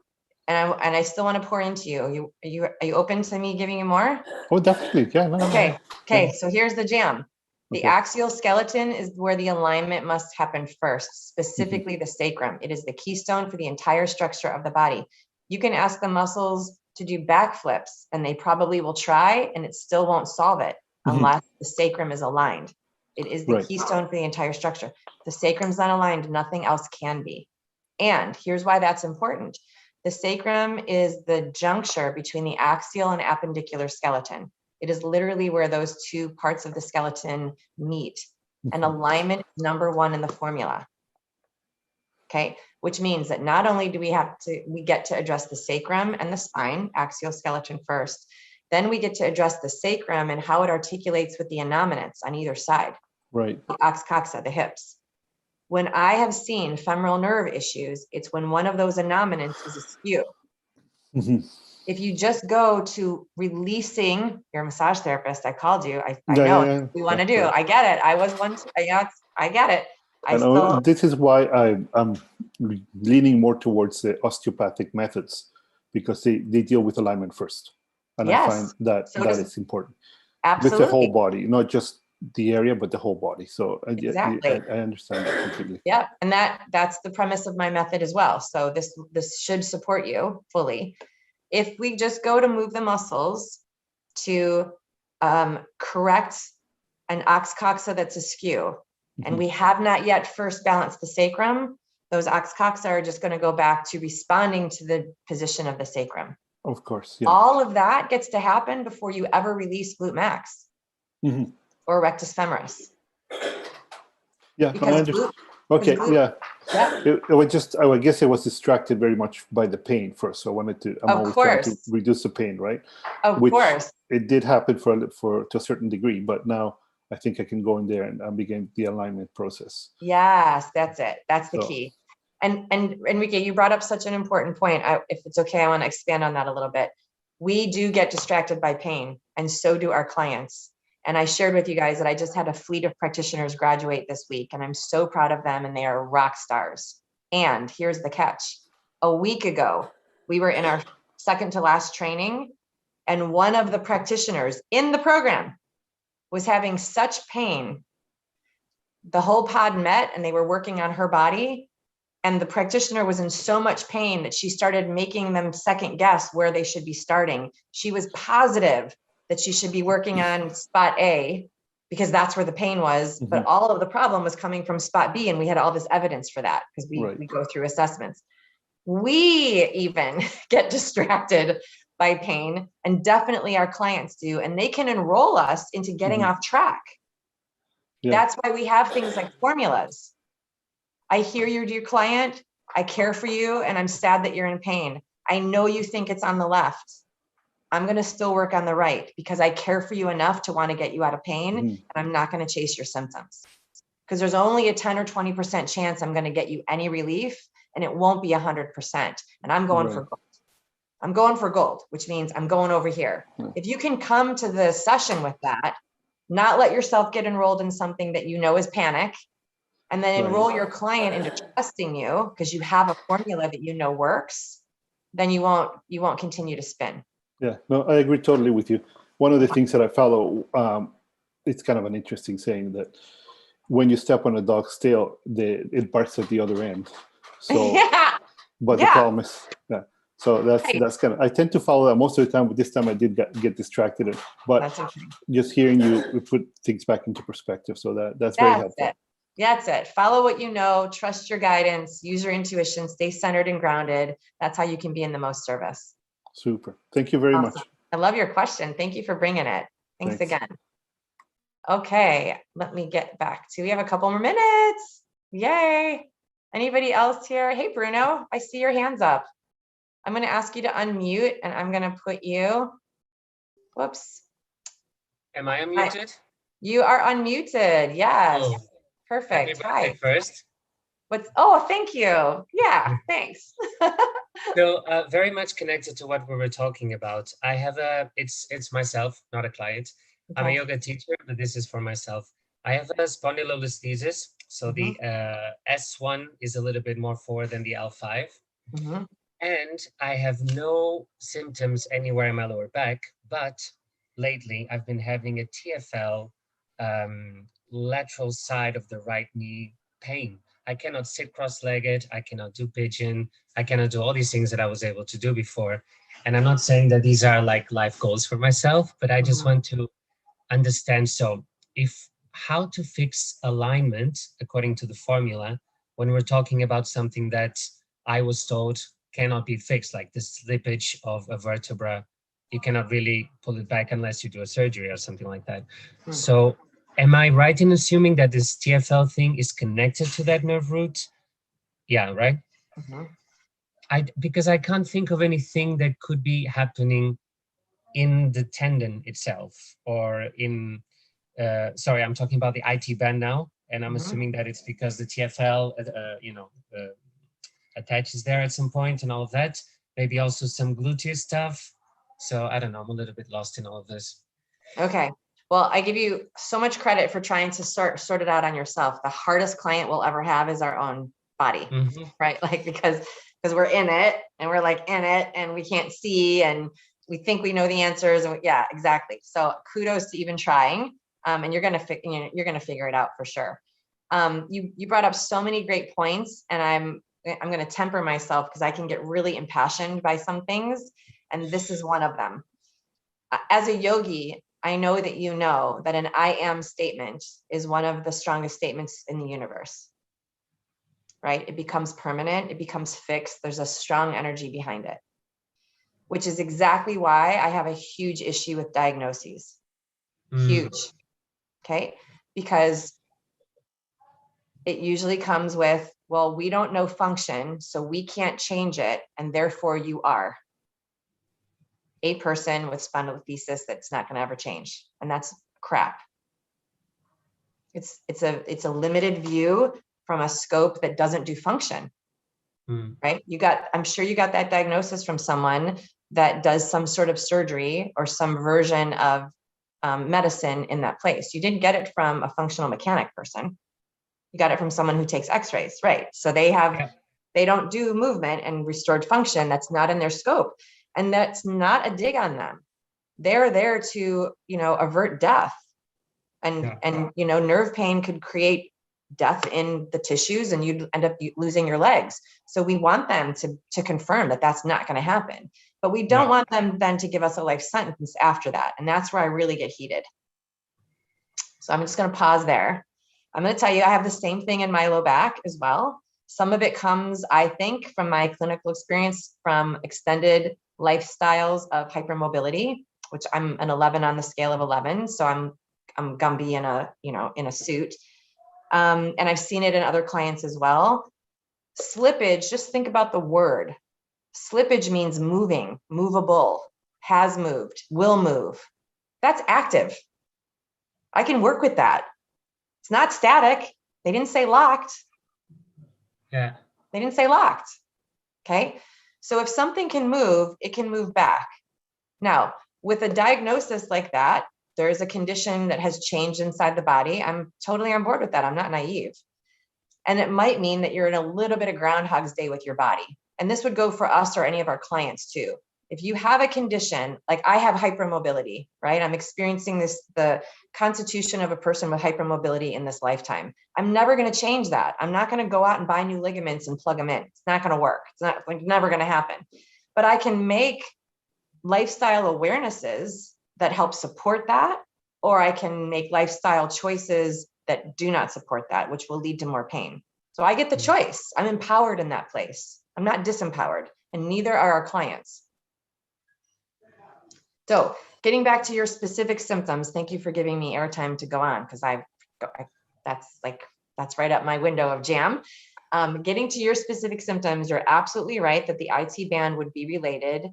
and I still want to pour into you. Are you open to me giving you more? Oh, definitely. Yeah. Okay. Okay. So here's the jam. The axial skeleton is where the alignment must happen first, specifically the sacrum. It is the keystone for the entire structure of the body. You can ask the muscles to do backflips, and they probably will try, and it still won't solve it unless the sacrum is aligned. It is the keystone for the entire structure. If the sacrum's not aligned, nothing else can be. And here's why that's important. The sacrum is the juncture between the axial and appendicular skeleton. It is literally where those two parts of the skeleton meet. And alignment is number 1 in the formula. Okay, which means that not only do we get to address the sacrum and the spine, axial skeleton first, then we get to address the sacrum and how it articulates with the innominate on either side. Right. The ox coxa, the hips. When I have seen femoral nerve issues, it's when one of those innominates is askew. If you just go to releasing, you're a massage therapist, I called you. I know what we want to do. I get it. I was one, I get it. This is why I'm leaning more towards the osteopathic methods, because they deal with alignment first. And Yes. I find that So does- is important Absolutely. with the whole body, not just the area, but the whole body. So Exactly. I understand that completely. Yeah, and that's the premise of my method as well. So this should support you fully. If we just go to move the muscles to correct an oxcoxa that's askew, and we have not yet first balanced the sacrum, those oxcoxa are just going to go back to responding to the position of the sacrum. Of course, yeah. All of that gets to happen before you ever release glute max or rectus femoris. Yeah, Because I understand. Okay, yeah. I guess I was distracted very much by the pain first. So I wanted to, I'm always trying to reduce the pain, right? Of course. It did happen to a certain degree, but now I think I can go in there and begin the alignment process. Yes, that's it. That's the key. And Enrique, you brought up such an important point. If it's okay, I want to expand on that a little bit. We do get distracted by pain, and so do our clients. And I shared with you guys that I just had a fleet of practitioners graduate this week, and I'm so proud of them, and they are rock stars. And here's the catch. A week ago, we were in our second to last training, and one of the practitioners in the program was having such pain. The whole pod met, and they were working on her body. And the practitioner was in so much pain that she started making them second guess where they should be starting. She was positive that she should be working on spot A because that's where the pain was. But all of the problem was coming from spot B. And we had all this evidence for that because we go through assessments. We even get distracted by pain, and definitely our clients do. And they can enroll us into getting off track. Yeah. That's why we have things like formulas. I hear you're your client. I care for you, and I'm sad that you're in pain. I know you think it's on the left. I'm going to still work on the right because I care for you enough to want to get you out of pain, and I'm not going to chase your symptoms because there's only a 10 or 20% chance I'm going to get you any relief, and it won't be 100%. And I'm going for gold. I'm going for gold, which means I'm going over here. If you can come to the session with that, not let yourself get enrolled in something that you know is panic, and then enroll your client into trusting you because you have a formula that you know works, then you won't continue to spin. Yeah, no, I agree totally with you. One of the things that I follow, it's kind of an interesting saying that when you step on a dog's tail, it barks at the other end. So, but the problem is, so that's kind of, I tend to follow that most of the time, but this time I did get distracted. But just hearing you put things back into perspective. So that's very helpful. That's it. Follow what you know, trust your guidance, use your intuition, stay centered and grounded. That's how you can be in the most service. Super. Thank you very much. I love your question. Thank you for bringing it. Thanks again. Okay, let me get back to, we have a couple more minutes. Yay. Anybody else here? Hey, Bruno, I see your hands up. I'm going to ask you to unmute, and I'm going to put you, whoops. Am I unmuted? You are unmuted. Yes. Oh. Perfect. Hi. First. Thank you. Yeah, thanks. So very much connected to what we were talking about. I have it's myself, not a client. Okay. I'm a yoga teacher, but this is for myself. I have a spondylolisthesis. So the S1 is a little bit more forward than the L5. And I have no symptoms anywhere in my lower back, but lately I've been having a TFL lateral side of the right knee pain. I cannot sit cross-legged. I cannot do pigeon. I cannot do all these things that I was able to do before. And I'm not saying that these are like life goals for myself, but I just want to understand. So how to fix alignment according to the formula when we're talking about something that I was told cannot be fixed, like the slippage of a vertebra. You cannot really pull it back unless you do a surgery or something like that. So am I right in assuming that this TFL thing is connected to that nerve root? Yeah, right? Because I can't think of anything that could be happening in the tendon itself or in, sorry, I'm talking about the IT band now, and I'm assuming that it's because the TFL, attaches there at some point and all of that. Maybe also some gluteus stuff. So I don't know, I'm a little bit lost in all of this. Okay. Well, I give you so much credit for trying to sort it out on yourself. The hardest client we'll ever have is our own body, right? Like, because we're in it and we're like in it and we can't see. And we think we know the answers, and yeah, exactly. So kudos to even trying, and you're gonna figure it out for sure. You brought up so many great points, and I'm gonna temper myself because I can get really impassioned by some things, and this is one of them. As a yogi, I know that you know that an I am statement is one of the strongest statements in the universe, right? It becomes permanent, it becomes fixed. There's a strong energy behind it, which is exactly why I have a huge issue with diagnoses. Huge. Okay. Because it usually comes with, well, we don't know function, so we can't change it, and therefore you are a person with spondylolisthesis that's not going to ever change. And that's crap. It's a limited view from a scope that doesn't do function. Right? I'm sure you got that diagnosis from someone that does some sort of surgery or some version of medicine in that place. You didn't get it from a functional mechanic person. You got it from someone who takes x-rays, right? So they don't do movement and restored function. That's not in their scope. And that's not a dig on them. They're there to, avert death. And nerve pain could create death in the tissues, and you'd end up losing your legs. So we want them to confirm that that's not going to happen. But we don't want them then to give us a life sentence after that. And that's where I really get heated. So I'm just going to pause there. I'm going to tell you, I have the same thing in my low back as well. Some of it comes, I think, from my clinical experience from extended lifestyles of hypermobility, which I'm an 11 on the scale of 11. So I'm Gumby in a suit. And I've seen it in other clients as well. Slippage, just think about the word. Slippage means moving, movable, has moved, will move. That's active. I can work with that. It's not static. They didn't say locked. Yeah. They didn't say locked. Okay. So if something can move, it can move back. Now, with a diagnosis like that, there's a condition that has changed inside the body. I'm totally on board with that. I'm not naive. And it might mean that you're in a little bit of Groundhog's Day with your body. And this would go for us or any of our clients too. If you have a condition, like I have hypermobility, right? I'm experiencing the constitution of a person with hypermobility in this lifetime. I'm never going to change that. I'm not going to go out and buy new ligaments and plug them in. It's not going to work. It's never going to happen. But I can make lifestyle awarenesses that help support that, or I can make lifestyle choices that do not support that, which will lead to more pain. So I get the choice. I'm empowered in that place. I'm not disempowered, and neither are our clients. So getting back to your specific symptoms, thank you for giving me airtime to go on, because that's right up my window of jam. Getting to your specific symptoms, you're absolutely right that the IT band would be related.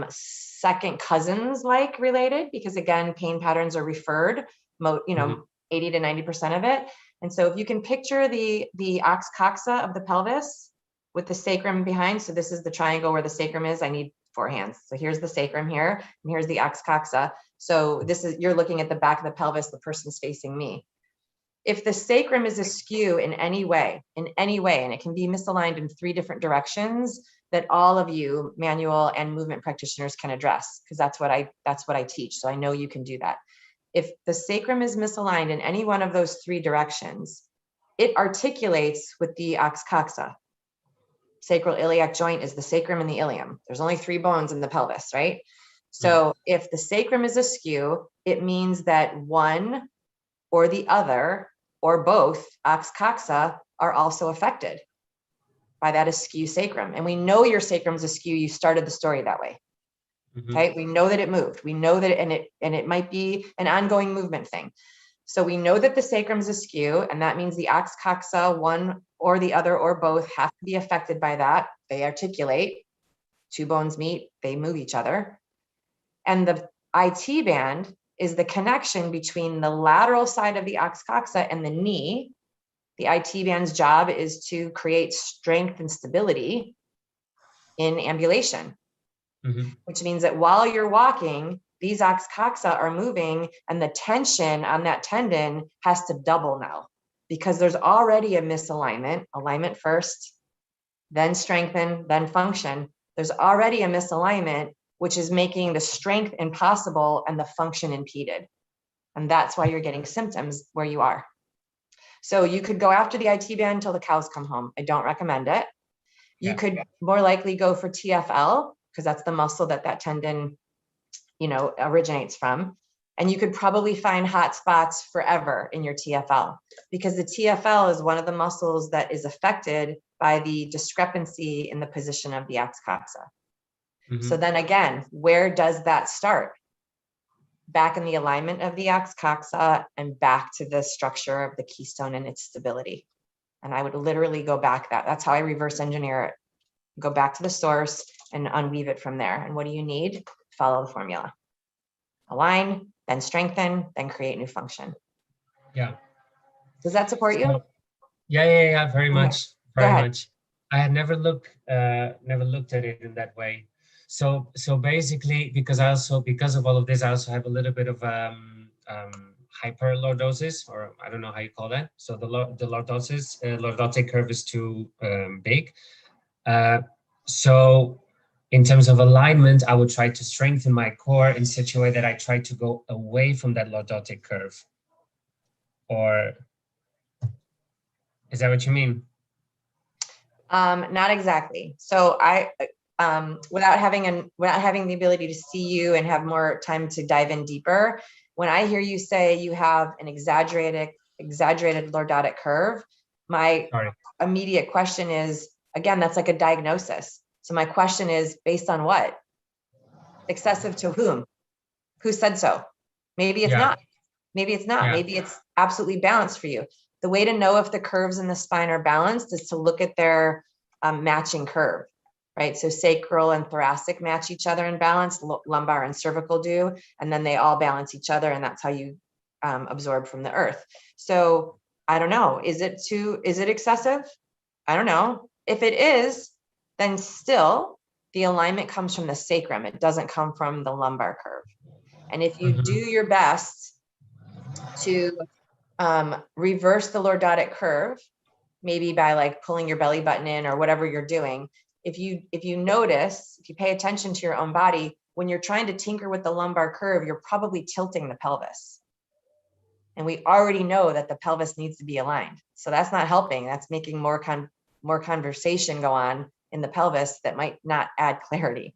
Second cousins like related, because again, pain patterns are referred, 80 to 90% of it. And so if you can picture the ox coxa of the pelvis with the sacrum behind, so this is the triangle where the sacrum is. I need 4 hands. So here's the sacrum here, and here's the ox coxa. So you're looking at the back of the pelvis, the person's facing me. If the sacrum is askew in any way, and it can be misaligned in 3 different directions, that all of you manual and movement practitioners can address, because that's what I teach. So I know you can do that. If the sacrum is misaligned in any one of those 3 directions, it articulates with the ox coxa. Sacral iliac joint is the sacrum and the ilium. There's only 3 bones in the pelvis, right? So if the sacrum is askew, it means that one or the other or both ox coxa are also affected by that askew sacrum. And we know your sacrum's askew. You started the story that way. Okay. We know that it moved. We know that it might be an ongoing movement thing. So we know that the sacrum's askew, and that means the ox coxa, one or the other or both, have to be affected by that. They articulate. 2 bones meet, they move each other. And the IT band is the connection between the lateral side of the ox coxa and the knee. The IT band's job is to create strength and stability in ambulation, which means that while you're walking, these ox coxa are moving, and the tension on that tendon has to double now, because there's already a misalignment. Alignment first, then strengthen, then function. There's already a misalignment which is making the strength impossible and the function impeded. And that's why you're getting symptoms where you are. So you could go after the IT band until the cows come home. I don't recommend it. You could more likely go for TFL because that's the muscle that tendon, originates from. And you could probably find hot spots forever in your TFL because the TFL is one of the muscles that is affected by the discrepancy in the position of the axis-coxa. So then again, where does that start? Back in the alignment of the axis-coxa and back to the structure of the keystone and its stability. And I would literally go back that's how I reverse engineer it. Go back to the source and unweave it from there. And what do you need? Follow the formula. Align, then strengthen, then create new function. Yeah. Does that support you? Yeah, very much, very ahead. much. I had never looked at it in that way. So basically, because of all of this, I also have a little bit of hyperlordosis, or I don't know how you call that. So the lordosis, lordotic curve is too big. So in terms of alignment, I would try to strengthen my core in such a way that I try to go away from that lordotic curve. Or is that what you mean? Not exactly. So I, without having the ability to see you and have more time to dive in deeper, when I hear you say you have an exaggerated lordotic curve, my immediate question is, again, that's like a diagnosis. So my question is based on what? Excessive to whom? Who said so? Maybe it's not. Maybe it's not. Maybe it's absolutely balanced for you. The way to know if the curves in the spine are balanced is to look at their matching curve, right? So sacral and thoracic match each other in balance, lumbar and cervical do, and then they all balance each other, and that's how you absorb from the earth. So I don't know. Is it excessive? I don't know. If it is, then still the alignment comes from the sacrum. It doesn't come from the lumbar curve. And if you do your best to reverse the lordotic curve, maybe by like pulling your belly button in or whatever you're doing, if you pay attention to your own body, when you're trying to tinker with the lumbar curve, you're probably tilting the pelvis. And we already know that the pelvis needs to be aligned. So that's not helping. That's making more conversation go on in the pelvis that might not add clarity.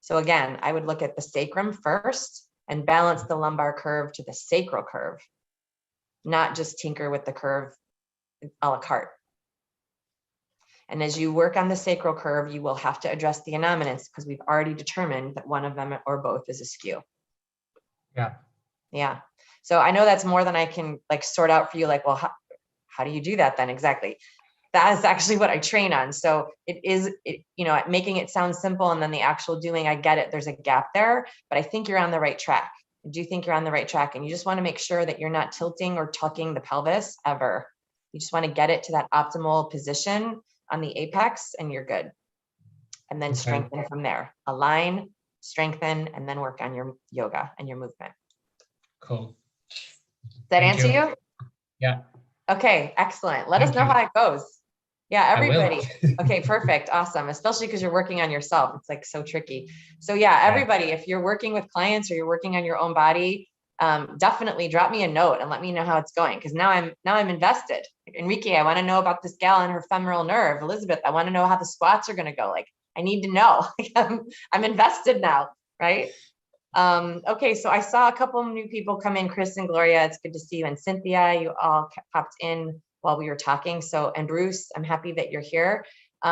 So again, I would look at the sacrum first and balance the lumbar curve to the sacral curve, not just tinker with the curve a la carte. And as you work on the sacral curve, you will have to address the anomalous because we've already determined that one of them or both is askew. Yeah. So I know that's more than I can like sort out for you. Like, well, how do you do that then? Exactly. That is actually what I train on. So making it sound simple and then the actual doing, I get it. There's a gap there, but I think you're on the right track. I do think you're on the right track. And you just want to make sure that you're not tilting or tucking the pelvis ever. You just want to get it to that optimal position on the apex and you're good. And then strengthen from there. Align, strengthen, and then work on your yoga and your movement. Cool. Does that answer you? Yeah. Okay, excellent. Let us know how it goes. Yeah, everybody. Okay, perfect. Awesome. Especially because you're working on yourself. It's like so tricky. So yeah, everybody, if you're working with clients or you're working on your own body, definitely drop me a note and let me know how it's going. Because now I'm invested. Enrique, I want to know about this gal and her femoral nerve. Elizabeth, I want to know how the squats are going to go. Like, I need to know. I'm invested now, right? Okay, so I saw a couple of new people come in. Chris and Gloria, it's good to see you. And Cynthia, you all popped in while we were talking. So, and Bruce, I'm happy that you're here.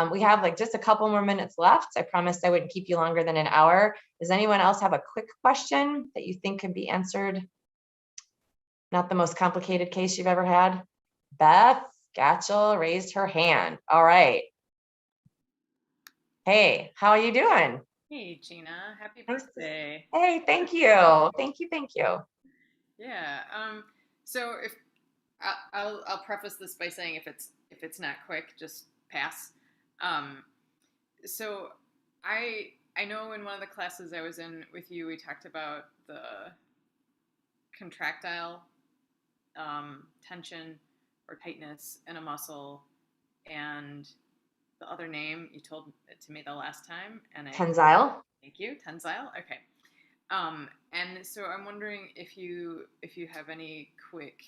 We have like just a couple more minutes left. I promised I wouldn't keep you longer than an hour. Does anyone else have a quick question that you think could be answered? Not the most complicated case you've ever had? Beth Gatchell raised her hand. All right. Hey, how are you doing? Hey, Gina, happy birthday. Hey, thank you. Thank you. Yeah. So if I'll preface this by saying if it's not quick, just pass. So I know in one of the classes I was in with you, we talked about the contractile tension or tightness in a muscle and the other name you told it to me the last time, and Tensile. Thank you, Tensile. Okay. And so I'm wondering if you have any quick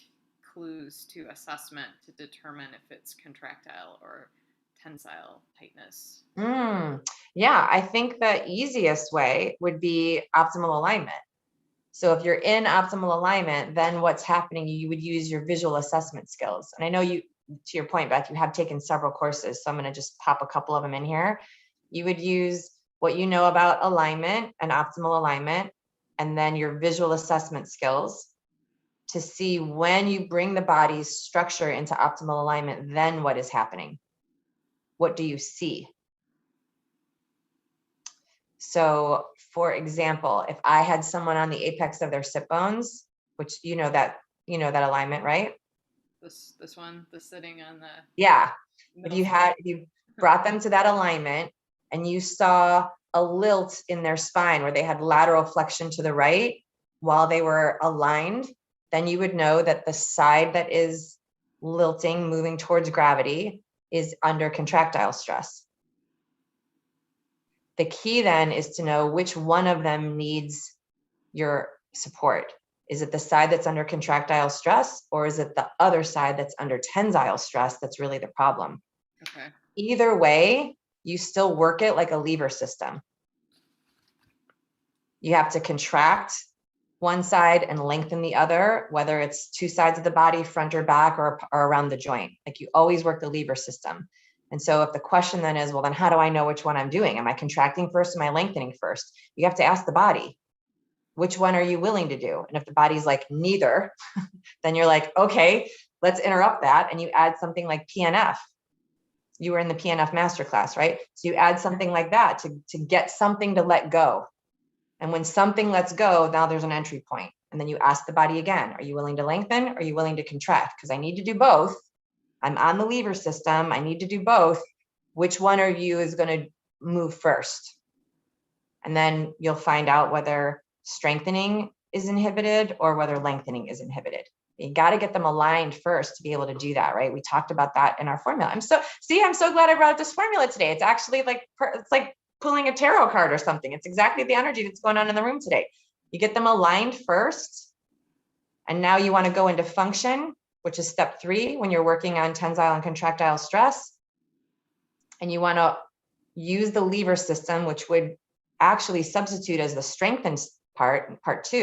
clues to assessment to determine if it's contractile or tensile tightness. Yeah, I think the easiest way would be optimal alignment. So if you're in optimal alignment, then what's happening, you would use your visual assessment skills. And I know you, to your point, Beth, you have taken several courses, so I'm going to just pop a couple of them in here. You would use what you know about alignment and optimal alignment, and then your visual assessment skills to see when you bring the body's structure into optimal alignment, then what is happening? What do you see? So for example, if I had someone on the apex of their sit bones, which you know that alignment, right? This one, the sitting on the, yeah. If you brought them to that alignment and you saw a lilt in their spine where they had lateral flexion to the right while they were aligned, then you would know that the side that is lilting, moving towards gravity, is under contractile stress. The key then is to know which one of them needs your support. Is it the side that's under contractile stress, or is it the other side that's under tensile stress that's really the problem? okay. Either way, you still work it like a lever system. You have to contract one side and lengthen the other, whether it's two sides of the body, front or back, or around the joint. Like you always work the lever system. And so if the question then is, well, then how do I know which one I'm doing? Am I contracting first? Am I lengthening first? You have to ask the body, which one are you willing to do? And if the body's like, neither, then you're like, okay, let's interrupt that. And you add something like PNF. You were in the PNF masterclass, right? So you add something like that to get something to let go. And when something lets go, now there's an entry point. And then you ask the body again, are you willing to lengthen? Or are you willing to contract? Because I need to do both. I'm on the lever system. I need to do both. Which one of you is going to move first? And then you'll find out whether strengthening is inhibited or whether lengthening is inhibited. You got to get them aligned first to be able to do that, right? We talked about that in our formula. I'm so glad I brought up this formula today. It's actually like, it's like pulling a tarot card or something. It's exactly the energy that's going on in the room today. You get them aligned first. And now you want to go into function, which is step 3 when you're working on tensile and contractile stress. And you want to use the lever system, which would actually substitute as the strengthened part 2.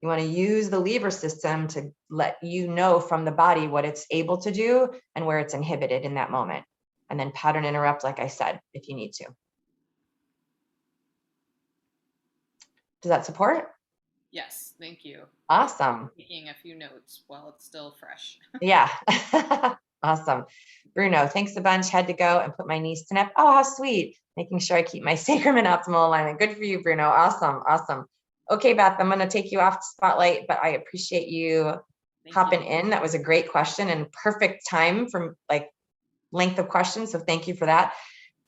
You want to use the lever system to let you know from the body what it's able to do and where it's inhibited in that moment. And then pattern interrupt, like I said, if you need to. Does that support? Yes, thank you. Awesome. Taking a few notes while it's still fresh. Yeah. Awesome. Bruno, thanks a bunch. Had to go and put my knees to nap. Oh, how sweet. Making sure I keep my sacrum in optimal alignment. Good for you, Bruno. Awesome. Awesome. Okay, Beth, I'm going to take you off the spotlight, but I appreciate you hopping in. That was a great question and perfect time from like length of questions. So thank you for that.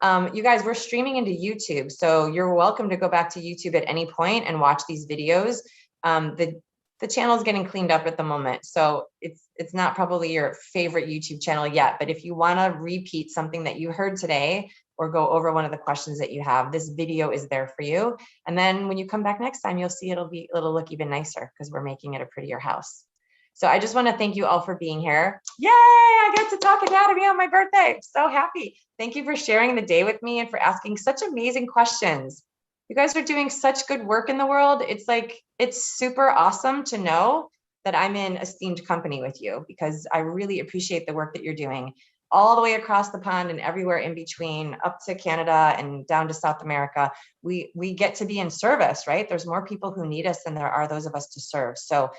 You guys, we're streaming into YouTube. So you're welcome to go back to YouTube at any point and watch these videos. The channel is getting cleaned up at the moment. So it's not probably your favorite YouTube channel yet, but if you want to repeat something that you heard today or go over one of the questions that you have, this video is there for you. And then when you come back next time, you'll see it'll look even nicer because we're making it a prettier house. So I just want to thank you all for being here. Yay, I get to talk anatomy on my birthday. I'm so happy. Thank you for sharing the day with me and for asking such amazing questions. You guys are doing such good work in the world. It's super awesome to know that I'm in esteemed company with you because I really appreciate the work that you're doing all the way across the pond and everywhere in between, up to Canada and down to South America. We get to be in service, right? There's more people who need us than there are those of us to serve. So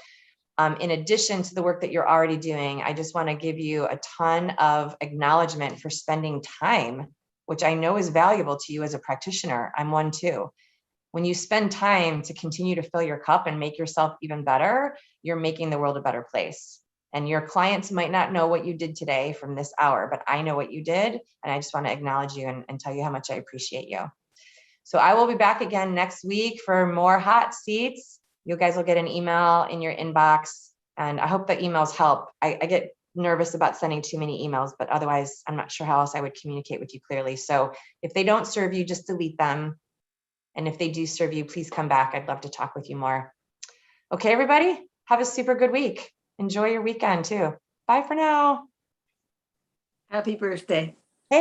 in addition to the work that you're already doing, I just want to give you a ton of acknowledgement for spending time, which I know is valuable to you as a practitioner. I'm one too. When you spend time to continue to fill your cup and make yourself even better, you're making the world a better place. And your clients might not know what you did today from this hour, but I know what you did. And I just want to acknowledge you and tell you how much I appreciate you. So I will be back again next week for more hot seats. You guys will get an email in your inbox. And I hope the emails help. I get nervous about sending too many emails, but otherwise I'm not sure how else I would communicate with you clearly. So if they don't serve you, just delete them. And if they do serve you, please come back. I'd love to talk with you more. Okay, everybody, have a super good week. Enjoy your weekend too. Bye for now. Happy birthday.